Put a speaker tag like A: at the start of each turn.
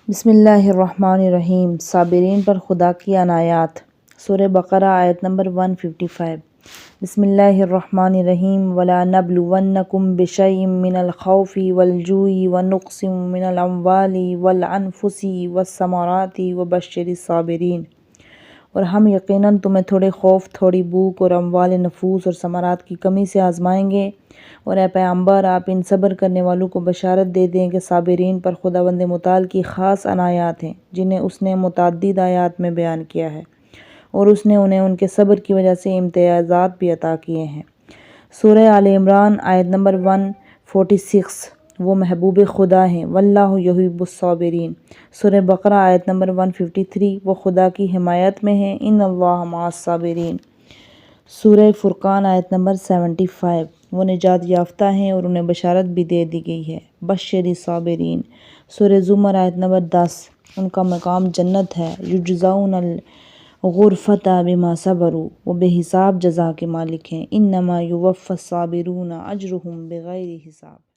A: بسم اللہ الرحمن الرحیم۔ صابرین پر خدا کی عنایات۔ سورہ بقرہ آیت نمبر 155۔ بسم اللہ الرحمن الرحیم۔ وَلَنَبْلُوَنَّكُمْ بِشَيْءٍ مِّنَ الْخَوْفِ وَالْجُوعِ وَنَقْصٍ مِّنَ الْأَمْوَالِ وَالْأَنفُسِ وَالثَّمَرَاتِ وَبَشِّرِ الصَّابِرِينَ۔ اور ہم یقیناً تمہیں تھوڑے خوف، تھوڑی بھوک اور اموال نفوس اور ثمرات کی کمی سے آزمائیں گے، اور اے پیغمبر آپ ان صبر کرنے والوں کو بشارت دے دیں کہ صابرین پر خداوند متعال کی خاص عنایات ہیں جنہیں اس نے متعدد آیات میں بیان کیا ہے، اور اس نے انہیں ان کے صبر کی وجہ سے امتیازات بھی عطا کیے ہیں۔ سورہ آل عمران آیت نمبر 146۔ وہ محبوب خدا ہیں، واللہ یحب الصابرین۔ سورہ بقرہ آیت نمبر 153۔ وہ خدا کی حمایت میں ہیں، ان اللہ مع الصابرین۔ سورہ فرقان آیت نمبر 75۔ وہ نجات یافتہ ہیں اور انہیں بشارت بھی دے دی گئی ہے، بشر الصابرین۔ سورہ زمر آیت نمبر 10۔ ان کا مقام جنت ہے، یجزون الغرفۃ بما صبروا۔ وہ بے حساب جزا کے مالک ہیں، انما یوفی الصابرون اجرهم بغیر حساب۔